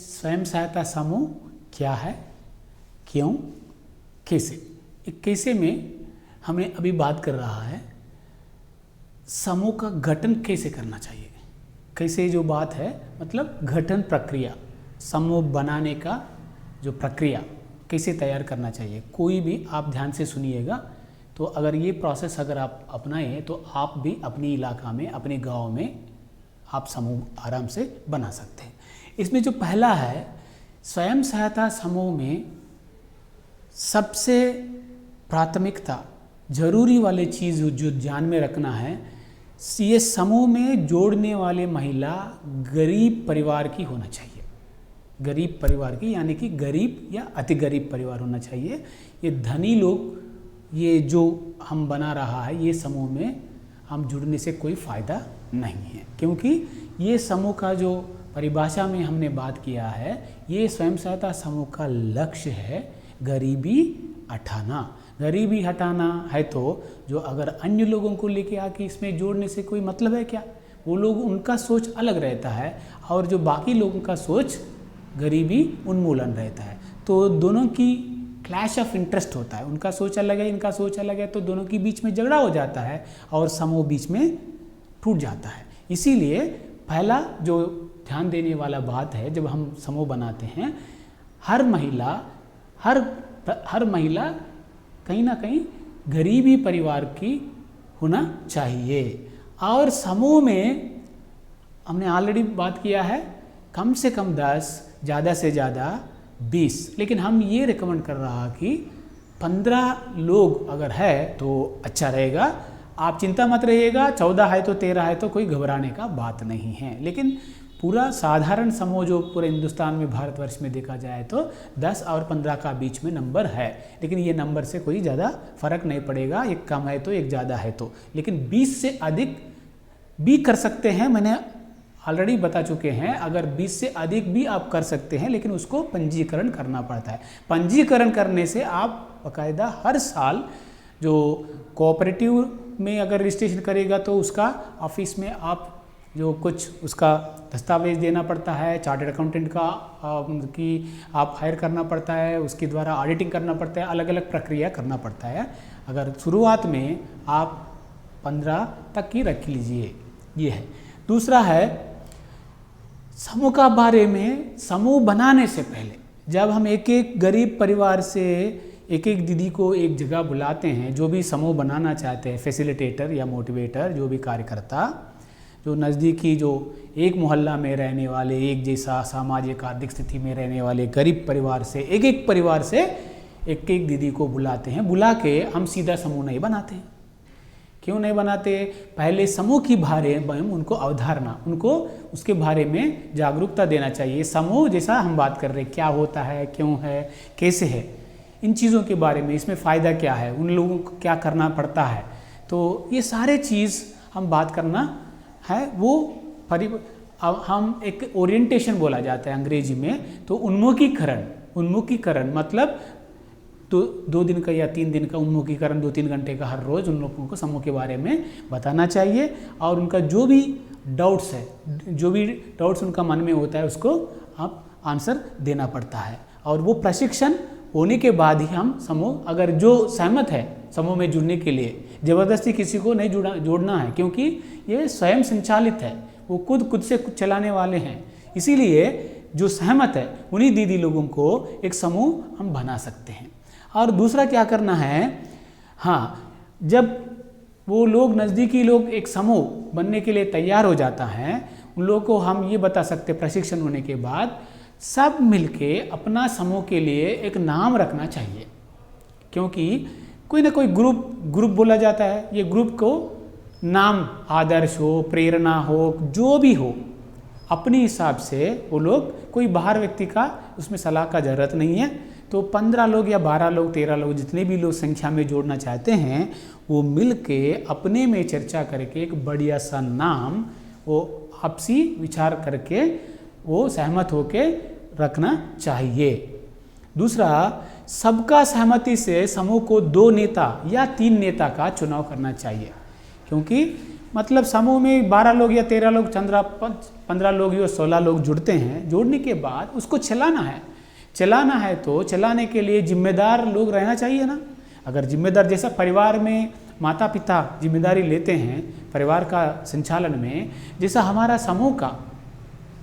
स्वयं सहायता समूह क्या है, क्यों, कैसे। एक कैसे में हमें अभी बात कर रहा है समूह का गठन कैसे करना चाहिए। कैसे जो बात है मतलब गठन प्रक्रिया, समूह बनाने का जो प्रक्रिया कैसे तैयार करना चाहिए। कोई भी आप ध्यान से सुनिएगा, तो अगर ये प्रोसेस अगर आप अपनाएं तो आप भी अपनी इलाका में, अपने गांव में आप समूह आराम से बना सकते हैं। इसमें जो पहला है, स्वयं सहायता समूह में सबसे प्राथमिकता जरूरी वाली चीज़ जो ध्यान में रखना है, ये समूह में जोड़ने वाले महिला गरीब परिवार की होना चाहिए। गरीब परिवार की यानी कि गरीब या अति गरीब परिवार होना चाहिए। ये धनी लोग ये जो हम बना रहा है ये समूह में हम जुड़ने से कोई फ़ायदा नहीं है, क्योंकि ये समूह का जो परिभाषा में हमने बात किया है, ये स्वयं सहायता समूह का लक्ष्य है गरीबी हटाना। गरीबी हटाना है तो जो अगर अन्य लोगों को लेके आके इसमें जोड़ने से कोई मतलब है क्या। वो लोग, उनका सोच अलग रहता है और जो बाकी लोगों का सोच गरीबी उन्मूलन रहता है, तो दोनों की क्लैश ऑफ इंटरेस्ट होता है। उनका सोच अलग है, इनका सोच अलग है, तो दोनों के बीच में झगड़ा हो जाता है और समूह बीच में टूट जाता है। इसीलिए पहला जो ध्यान देने वाला बात है, जब हम समूह बनाते हैं, हर महिला कहीं ना कहीं गरीबी परिवार की होना चाहिए। और समूह में हमने ऑलरेडी बात किया है कम से कम 10, ज़्यादा से ज़्यादा 20, लेकिन हम ये रिकमेंड कर रहा कि 15 लोग अगर है तो अच्छा रहेगा। आप चिंता मत रहिएगा, 14 है तो 13 है तो कोई घबराने का बात नहीं है। लेकिन पूरा साधारण समूह जो पूरे हिंदुस्तान में, भारतवर्ष में देखा जाए तो 10 और 15 का बीच में नंबर है, लेकिन ये नंबर से कोई ज़्यादा फर्क नहीं पड़ेगा। एक कम है तो एक ज़्यादा है तो, लेकिन 20 से अधिक भी कर सकते हैं। मैंने ऑलरेडी बता चुके हैं, अगर 20 से अधिक भी आप कर सकते हैं, लेकिन उसको पंजीकरण करना पड़ता है। पंजीकरण करने से आप बाकायदा हर साल जो कोऑपरेटिव में अगर रजिस्ट्रेशन करेगा तो उसका ऑफिस में आप जो कुछ उसका दस्तावेज देना पड़ता है, चार्टर्ड अकाउंटेंट का की आप हायर करना पड़ता है, उसके द्वारा ऑडिटिंग करना पड़ता है, अलग अलग प्रक्रिया करना पड़ता है। अगर शुरुआत में आप 15 तक की रख लीजिए, ये है। दूसरा है समूह का बारे में, समूह बनाने से पहले जब हम एक एक गरीब परिवार से एक एक दीदी को एक जगह बुलाते हैं, जो भी समूह बनाना चाहते हैं, फैसिलिटेटर या मोटिवेटर, जो भी कार्यकर्ता, जो नज़दीकी जो एक मोहल्ला में रहने वाले, एक जैसा सामाजिक आर्थिक स्थिति में रहने वाले गरीब परिवार से एक एक परिवार से एक एक दीदी को बुलाते हैं। बुला के हम सीधा समूह नहीं बनाते। क्यों नहीं बनाते? पहले समूह की बारे में उनको अवधारणा, उनको उसके बारे में जागरूकता देना चाहिए। समूह जैसा हम बात कर रहे हैं, क्या होता है, क्यों है, कैसे है, इन चीज़ों के बारे में, इसमें फ़ायदा क्या है, उन लोगों को क्या करना पड़ता है, तो ये सारे चीज़ हम बात करना है। वो हम एक ओरिएंटेशन बोला जाता है अंग्रेजी में, तो उन्मुखीकरण मतलब तो 2 दिन का या 3 दिन का उन्मुखीकरण, 2-3 घंटे का हर रोज़ उन लोगों को समूह के बारे में बताना चाहिए। और उनका जो भी डाउट्स है, जो भी डाउट्स उनका मन में होता है, उसको आप आंसर देना पड़ता है। और वो प्रशिक्षण होने के बाद ही हम समूह, अगर जो सहमत है समूह में जुड़ने के लिए, ज़बरदस्ती किसी को नहीं जोड़ना है, क्योंकि ये स्वयं संचालित है, वो खुद से चलाने वाले हैं। इसीलिए जो सहमत है उन्हीं दीदी लोगों को एक समूह हम बना सकते हैं। और दूसरा क्या करना है, हाँ, जब वो लोग, नज़दीकी लोग एक समूह बनने के लिए तैयार हो जाता है, उन लोगों को हम ये बता सकते, प्रशिक्षण होने के बाद सब मिलके अपना समूह के लिए एक नाम रखना चाहिए। क्योंकि कोई ना कोई ग्रुप बोला जाता है, ये ग्रुप को नाम आदर्श हो, प्रेरणा हो, जो भी हो, अपने हिसाब से वो लोग, कोई बाहर व्यक्ति का उसमें सलाह का ज़रूरत नहीं है। तो 15 लोग या 12 लोग, 13 लोग, जितने भी लोग संख्या में जोड़ना चाहते हैं, वो मिल के अपने में चर्चा करके एक बढ़िया सा नाम, वो आपसी विचार करके वो सहमत होके रखना चाहिए। दूसरा, सबका सहमति से समूह को 2 नेता या 3 नेता का चुनाव करना चाहिए, क्योंकि मतलब समूह में 12 लोग या 13 लोग, 15 लोग या 16 लोग जुड़ते हैं। जोड़ने के बाद उसको चलाना है तो चलाने के लिए जिम्मेदार लोग रहना चाहिए ना। अगर जिम्मेदार, जैसा परिवार में माता पिता जिम्मेदारी लेते हैं परिवार का संचालन में, जैसा हमारा समूह का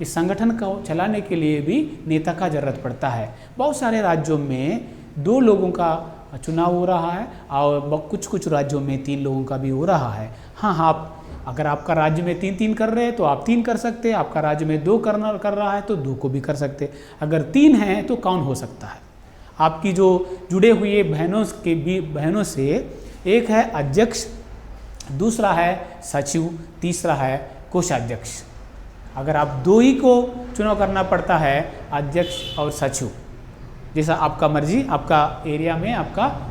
इस संगठन को चलाने के लिए भी नेता का जरूरत पड़ता है। बहुत सारे राज्यों में 2 लोगों का चुनाव हो रहा है और कुछ राज्यों में 3 लोगों का भी हो रहा है। हाँ, आप अगर आपका राज्य में 3-3 कर रहे हैं तो आप 3 कर सकते हैं, आपका राज्य में 2 कर रहा है तो 2 को भी कर सकते। अगर 3 हैं तो कौन हो सकता है? आपकी जो जुड़े हुए बहनों से एक है अध्यक्ष, दूसरा है सचिव, तीसरा है कोषाध्यक्ष। अगर आप 2 ही को चुनाव करना पड़ता है, अध्यक्ष और सचिव, जैसा आपका मर्जी, आपका एरिया में आपका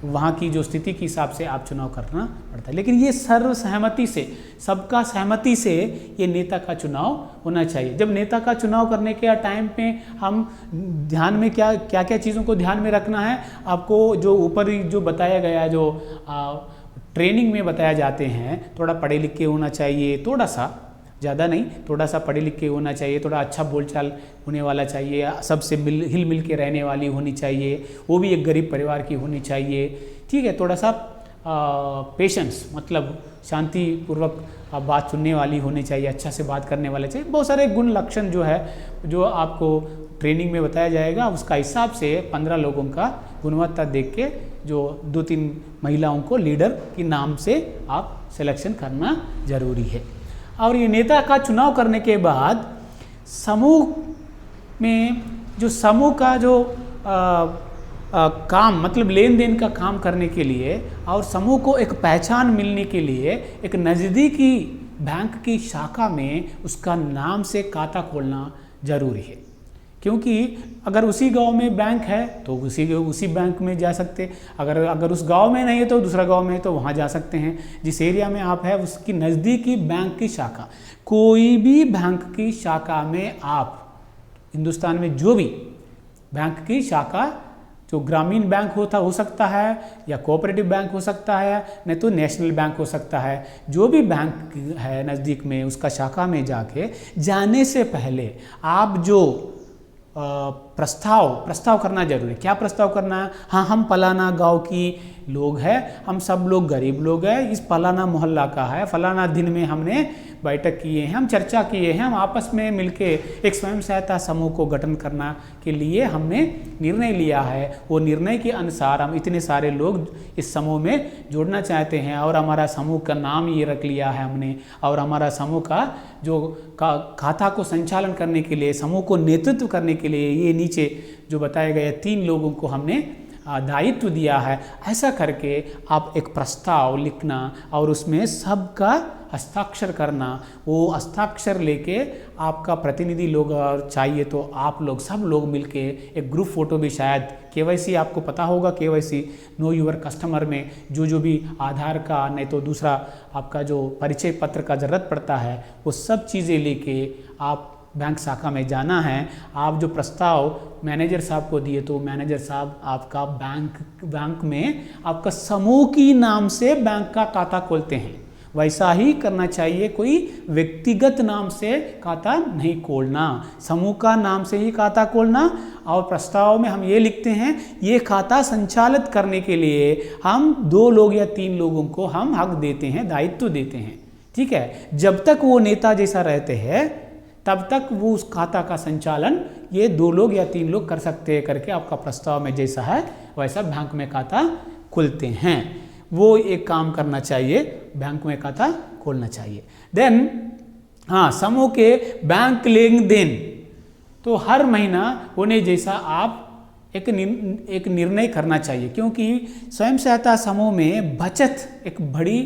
वहाँ की जो स्थिति के हिसाब से आप चुनाव करना पड़ता है। लेकिन ये सर्वसहमति से, सबका सहमति से ये नेता का चुनाव होना चाहिए। जब नेता का चुनाव करने के टाइम पे हम ध्यान में क्या चीज़ों को ध्यान में रखना है, आपको जो ऊपर जो बताया गया, जो ट्रेनिंग में बताया जाते हैं, थोड़ा पढ़े लिखे होना चाहिए, थोड़ा सा, ज़्यादा नहीं, थोड़ा सा पढ़े लिखे होना चाहिए, थोड़ा अच्छा बोलचाल होने वाला चाहिए, सबसे हिल मिल के रहने वाली होनी चाहिए, वो भी एक गरीब परिवार की होनी चाहिए, ठीक है। थोड़ा सा पेशेंस, मतलब शांतिपूर्वक बात सुनने वाली होनी चाहिए, अच्छा से बात करने वाले चाहिए। बहुत सारे गुण लक्षण जो है, जो आपको ट्रेनिंग में बताया जाएगा, उसका हिसाब से 15 लोगों का गुणवत्ता देख के जो 2-3 महिलाओं को लीडर के नाम से आप सिलेक्शन करना जरूरी है। और ये नेता का चुनाव करने के बाद समूह में जो समूह का जो काम, मतलब लेन देन का काम करने के लिए और समूह को एक पहचान मिलने के लिए एक नज़दीकी बैंक की शाखा में उसका नाम से खाता खोलना जरूरी है। क्योंकि अगर उसी गांव में बैंक है तो उसी बैंक में जा सकते, अगर उस गांव में नहीं है तो दूसरा गांव में है तो वहाँ जा सकते हैं। जिस एरिया में आप है उसकी नज़दीकी बैंक की शाखा, कोई भी बैंक की शाखा में आप, हिंदुस्तान में जो भी बैंक की शाखा, जो ग्रामीण बैंक हो सकता है या कोऑपरेटिव बैंक हो सकता है, नहीं तो नेशनल बैंक हो सकता है, जो भी बैंक है नज़दीक में उसका शाखा में जाने से पहले आप जो प्रस्ताव करना जरूरी है। क्या प्रस्ताव करना है? हाँ, हम फलाना गांव की लोग हैं, हम सब लोग गरीब लोग हैं, इस फलाना मोहल्ला का है, फलाना दिन में हमने बैठक किए हैं, हम चर्चा किए हैं, हम आपस में मिलके एक स्वयं सहायता समूह को गठन करना के लिए हमने निर्णय लिया है। वो निर्णय के अनुसार हम इतने सारे लोग इस समूह में जोड़ना चाहते हैं और हमारा समूह का नाम ये रख लिया है हमने, और हमारा समूह का जो खाता को संचालन करने के लिए, समूह को नेतृत्व करने के लिए ये नीचे जो बताए गए 3 लोगों को हमने दायित्व दिया है। ऐसा करके आप एक प्रस्ताव लिखना और उसमें सबका हस्ताक्षर करना, वो हस्ताक्षर लेके आपका प्रतिनिधि लोग चाहिए तो आप लोग सब लोग मिलके एक ग्रुप फोटो भी, शायद केवाईसी आपको पता होगा, केवाईसी नो यूर कस्टमर में जो भी आधार का, नहीं तो दूसरा आपका जो परिचय पत्र का ज़रूरत पड़ता है, वो सब चीज़ें लेके आप बैंक शाखा में जाना है। आप जो प्रस्ताव मैनेजर साहब को दिए तो मैनेजर साहब आपका बैंक में आपका समूह की नाम से बैंक का खाता खोलते हैं। वैसा ही करना चाहिए, कोई व्यक्तिगत नाम से खाता नहीं खोलना, समूह का नाम से ही खाता खोलना। और प्रस्ताव में हम ये लिखते हैं, ये खाता संचालित करने के लिए हम 2 लोग या 3 लोगों को हम हक देते हैं, दायित्व देते हैं, ठीक है। जब तक वो नेता जैसा रहते हैं तब तक वो उस खाता का संचालन ये 2 लोग या 3 लोग कर सकते हैं करके आपका प्रस्ताव में जैसा है वैसा बैंक में खाता खुलते हैं। वो एक काम करना चाहिए, बैंक में खाता खोलना चाहिए। देन हाँ, समूह के बैंक लेन देन तो हर महीना होने जैसा आप एक निर्णय करना चाहिए, क्योंकि स्वयं सहायता समूह में बचत एक बड़ी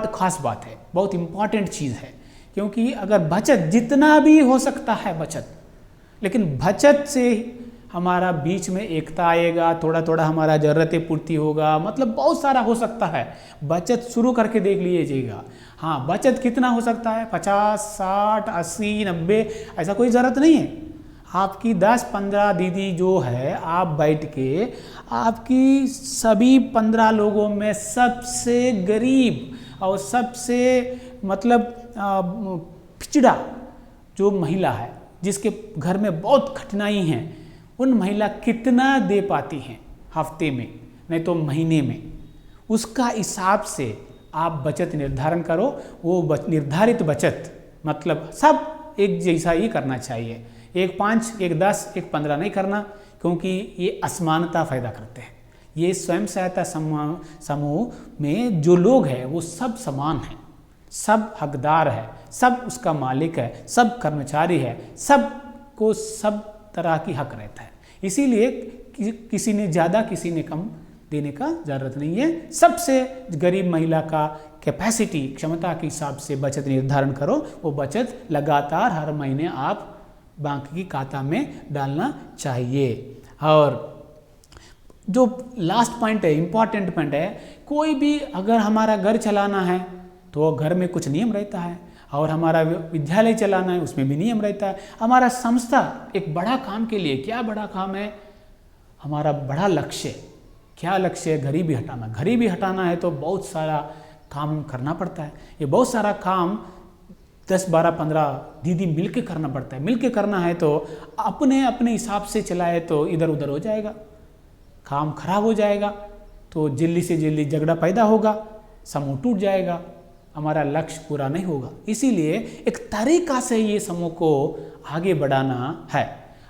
खास बात है, बहुत इम्पॉर्टेंट चीज़ है। क्योंकि अगर बचत जितना भी हो सकता है बचत, लेकिन बचत से हमारा बीच में एकता आएगा, थोड़ा थोड़ा हमारा ज़रूरतें पूर्ति होगा, मतलब बहुत सारा हो सकता है। बचत शुरू करके देख लीजिएगा। हाँ, बचत कितना हो सकता है? 50, 60, 80, 90, ऐसा कोई ज़रूरत नहीं है। आपकी 10-15 दीदी जो है, आप बैठ के आपकी सभी 15 लोगों में सबसे गरीब और सबसे मतलब पिछड़ा जो महिला है, जिसके घर में बहुत कठिनाई है, उन महिला कितना दे पाती हैं हफ्ते में, नहीं तो महीने में, उसका हिसाब से आप बचत निर्धारण करो। वो निर्धारित बचत मतलब सब एक जैसा ही करना चाहिए, एक 5, एक 10, एक 15 नहीं करना, क्योंकि ये असमानता पैदा करते हैं। ये स्वयं सहायता समूह में जो लोग हैं वो सब समान हैं, सब हकदार है, सब उसका मालिक है, सब कर्मचारी है, सब को सब तरह की हक रहता है। इसीलिए किसी ने ज़्यादा किसी ने कम देने का ज़रूरत नहीं है। सबसे गरीब महिला का कैपेसिटी क्षमता के हिसाब से बचत निर्धारण करो। वो बचत लगातार हर महीने आप बैंक की खाता में डालना चाहिए। और जो लास्ट पॉइंट है, इम्पॉर्टेंट पॉइंट है, कोई भी अगर हमारा घर चलाना है तो घर में कुछ नियम रहता है, और हमारा विद्यालय चलाना है उसमें भी नियम रहता है। हमारा संस्था एक बड़ा काम के लिए, क्या बड़ा काम है, हमारा बड़ा लक्ष्य, क्या लक्ष्य है, गरीबी हटाना। गरीबी हटाना है तो बहुत सारा काम करना पड़ता है। ये बहुत सारा काम 10, 12, 15 दीदी मिलके करना पड़ता है। मिलके करना है तो अपने अपने हिसाब से चलाए तो इधर उधर हो जाएगा, काम खराब हो जाएगा, तो जल्दी से जल्दी झगड़ा पैदा होगा, समूह टूट जाएगा, हमारा लक्ष्य पूरा नहीं होगा। इसीलिए एक तरीका से ये समूह को आगे बढ़ाना है।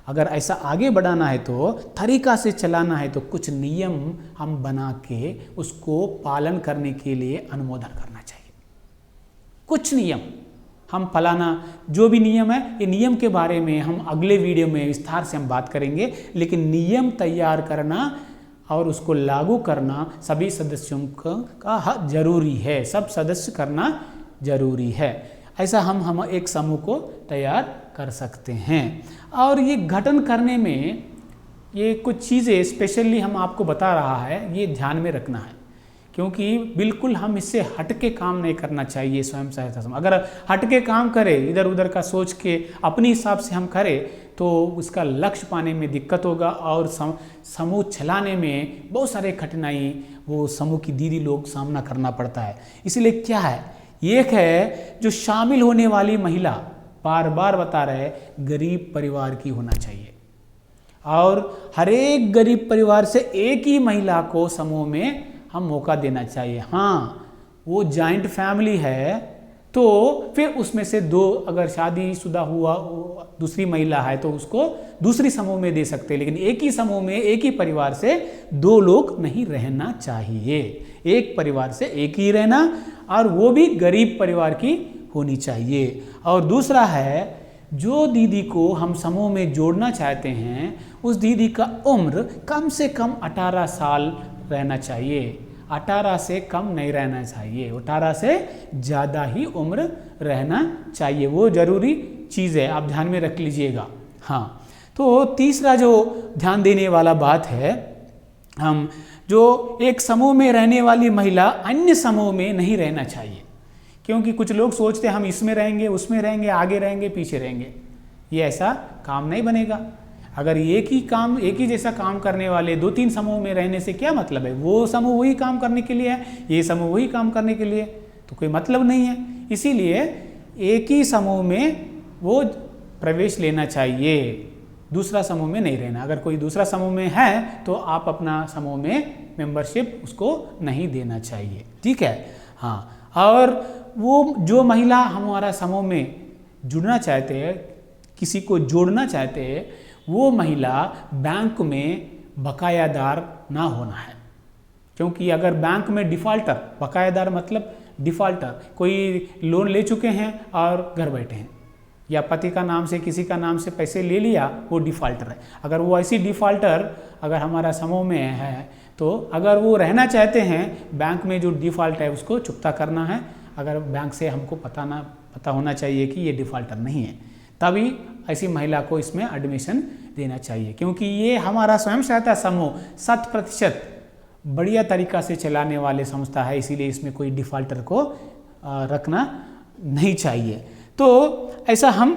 अगर ऐसा आगे बढ़ाना है तो तरीका से चलाना है तो कुछ नियम हम बना के उसको पालन करने के लिए अनुमोदन करना चाहिए। कुछ नियम हम फलाना जो भी नियम है, ये नियम के बारे में हम अगले वीडियो में विस्तार से हम बात करेंगे, लेकिन नियम तैयार करना और उसको लागू करना सभी सदस्यों का जरूरी है, सब सदस्य करना जरूरी है। ऐसा हम एक समूह को तैयार कर सकते हैं। और ये गठन करने में ये कुछ चीज़ें स्पेशली हम आपको बता रहा है, ये ध्यान में रखना है, क्योंकि बिल्कुल हम इससे हटके काम नहीं करना चाहिए। स्वयं सहायता समूह अगर हटके काम करे, इधर उधर का सोच के अपने हिसाब से हम करें तो उसका लक्ष्य पाने में दिक्कत होगा, और समूह चलाने में बहुत सारे कठिनाई वो समूह की दीदी लोग सामना करना पड़ता है। इसलिए क्या है, एक है जो शामिल होने वाली महिला, बार बार बता रहे, गरीब परिवार की होना चाहिए, और हर एक गरीब परिवार से एक ही महिला को समूह में हम मौका देना चाहिए। हाँ, वो जॉइंट फैमिली है तो फिर उसमें से 2 अगर शादीशुदा हुआ दूसरी महिला है तो उसको दूसरी समूह में दे सकते हैं, लेकिन एक ही समूह में एक ही परिवार से 2 लोग नहीं रहना चाहिए। एक परिवार से एक ही रहना, और वो भी गरीब परिवार की होनी चाहिए। और दूसरा है, जो दीदी को हम समूह में जोड़ना चाहते हैं उस दीदी का उम्र कम से कम 18 साल रहना चाहिए। 18 से कम नहीं रहना चाहिए, 18 से ज़्यादा ही उम्र रहना चाहिए। वो ज़रूरी चीज़ है, आप ध्यान में रख लीजिएगा। हाँ, तो तीसरा जो ध्यान देने वाला बात है, हम जो एक समूह में रहने वाली महिला अन्य समूह में नहीं रहना चाहिए, क्योंकि कुछ लोग सोचते हैं हम इसमें रहेंगे, उसमें रहेंगे, आगे रहेंगे, पीछे रहेंगे। ये ऐसा काम नहीं बनेगा। अगर एक ही जैसा काम करने वाले 2-3 समूह में रहने से क्या मतलब है? वो समूह वही काम करने के लिए है, ये समूह वही काम करने के लिए, तो कोई मतलब नहीं है। इसीलिए एक ही समूह में वो प्रवेश लेना चाहिए, दूसरा समूह में नहीं रहना। अगर कोई दूसरा समूह में है तो आप अपना समूह में मेंबरशिप उसको नहीं देना चाहिए, ठीक है। हाँ, और वो जो महिला हमारा समूह में जुड़ना चाहते हैं, किसी को जोड़ना चाहते हैं, वो महिला बैंक में बकायादार ना होना है। क्योंकि अगर बैंक में डिफ़ॉल्टर, बकायादार मतलब डिफ़ॉल्टर, कोई लोन ले चुके हैं और घर बैठे हैं, या पति का नाम से किसी का नाम से पैसे ले लिया, वो डिफ़ॉल्टर है। अगर वो ऐसी डिफ़ॉल्टर अगर हमारा समूह में है तो अगर वो रहना चाहते हैं, बैंक में जो डिफ़ॉल्ट है उसको चुकता करना है। अगर बैंक से हमको पता होना चाहिए कि ये डिफ़ॉल्टर नहीं है, तभी ऐसी महिला को इसमें एडमिशन देना चाहिए। क्योंकि ये हमारा स्वयं सहायता समूह 100% बढ़िया तरीका से चलाने वाले संस्था है, इसीलिए इसमें कोई डिफ़ॉल्टर को रखना नहीं चाहिए। तो ऐसा हम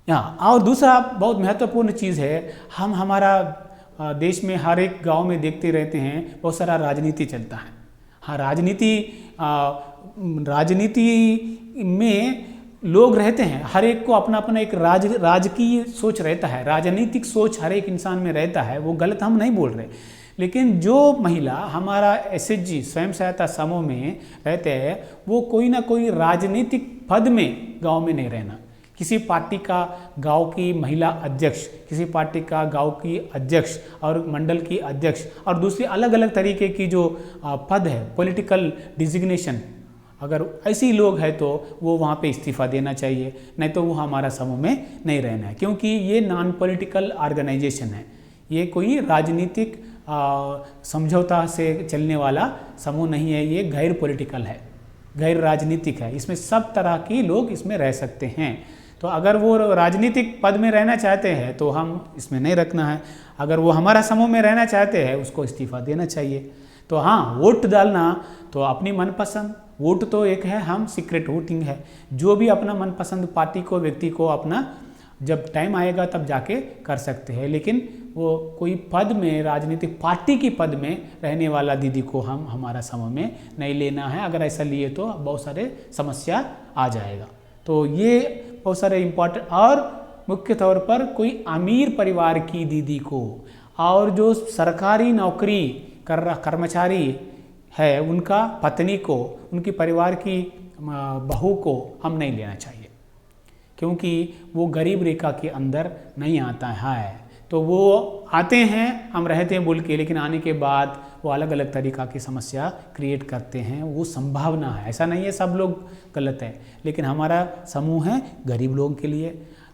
और दूसरा बहुत महत्वपूर्ण चीज़ है, हम हमारा देश में हर एक गांव में देखते रहते हैं बहुत सारा राजनीति चलता है। हाँ, राजनीति में लोग रहते हैं, हर एक को अपना अपना एक राजकीय सोच रहता है, राजनीतिक सोच हर एक इंसान में रहता है, वो गलत हम नहीं बोल रहे। लेकिन जो महिला हमारा SHG स्वयं सहायता समूह में रहते हैं, वो कोई ना कोई राजनीतिक पद में गांव में नहीं रहना। किसी पार्टी का गांव की महिला अध्यक्ष, किसी पार्टी का गांव की अध्यक्ष और मंडल की अध्यक्ष और दूसरी अलग अलग तरीके की जो पद है, पॉलिटिकल डिजिग्नेशन, अगर ऐसी लोग हैं तो वो वहाँ पे इस्तीफ़ा देना चाहिए, नहीं तो वो हमारा समूह में नहीं रहना है। क्योंकि ये नॉन पॉलिटिकल ऑर्गेनाइजेशन है, ये कोई राजनीतिक समझौता से चलने वाला समूह नहीं है, ये गैर पॉलिटिकल है, गैर राजनीतिक है। इसमें सब तरह के लोग इसमें रह सकते हैं। तो अगर वो राजनीतिक पद में रहना चाहते हैं तो हम इसमें नहीं रखना है। अगर वो हमारा समूह में रहना चाहते हैं, उसको इस्तीफ़ा देना चाहिए। तो हाँ, वोट डालना तो अपनी मनपसंद, वोट तो एक है, हम सीक्रेट वोटिंग है, जो भी अपना मनपसंद पार्टी को, व्यक्ति को अपना जब टाइम आएगा तब जाके कर सकते हैं। लेकिन वो कोई पद में, राजनीतिक पार्टी की पद में रहने वाला दीदी को हम हमारा समूह में नहीं लेना है। अगर ऐसा लिए तो बहुत सारे समस्या आ जाएगा। तो ये बहुत सारे इम्पोर्टेंट, और मुख्य तौर पर कोई अमीर परिवार की दीदी को और जो सरकारी नौकरी कर्मचारी है, उनका पत्नी को, उनकी परिवार की बहू को हम नहीं लेना चाहिए, क्योंकि वो गरीब रेखा के अंदर नहीं आता है। तो वो आते हैं, हम रहते हैं बोल के, लेकिन आने के बाद वो अलग अलग तरीक़ा की समस्या क्रिएट करते हैं। वो संभावना है, ऐसा नहीं है सब लोग गलत है, लेकिन हमारा समूह है गरीब लोगों के लिए।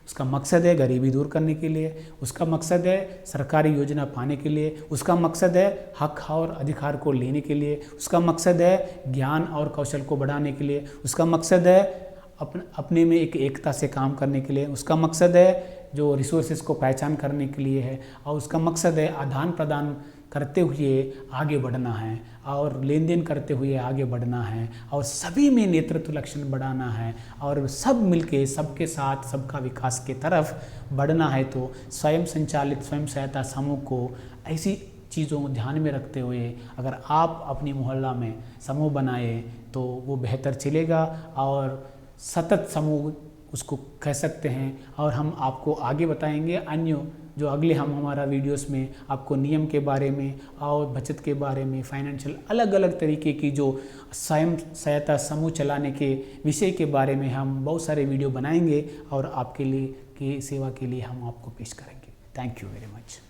उसका मकसद है गरीबी दूर करने के लिए, उसका मकसद है सरकारी योजना पाने के लिए, उसका मकसद है हक और अधिकार को लेने के लिए, उसका मकसद है ज्ञान और कौशल को बढ़ाने के लिए, उसका मकसद है अपने में एक एकता से काम करने के लिए, उसका मकसद है जो रिसोर्सेज को पहचान करने के लिए है, और उसका मकसद है आदान प्रदान करते हुए आगे बढ़ना है और लेन देन करते हुए आगे बढ़ना है और सभी में नेतृत्व लक्षण बढ़ाना है और सब मिलके सबके साथ सबका विकास की तरफ बढ़ना है। तो स्वयं संचालित स्वयं सहायता समूह को ऐसी चीज़ों को ध्यान में रखते हुए अगर आप अपनी मोहल्ला में समूह बनाए तो वो बेहतर चलेगा और सतत समूह उसको कह सकते हैं। और हम आपको आगे बताएंगे अन्य जो अगले हम हमारा वीडियोस में आपको नियम के बारे में और बचत के बारे में, फाइनेंशियल अलग अलग तरीके की जो स्वयं सहायता समूह चलाने के विषय के बारे में हम बहुत सारे वीडियो बनाएंगे और आपके लिए की सेवा के लिए हम आपको पेश करेंगे। Thank you very much.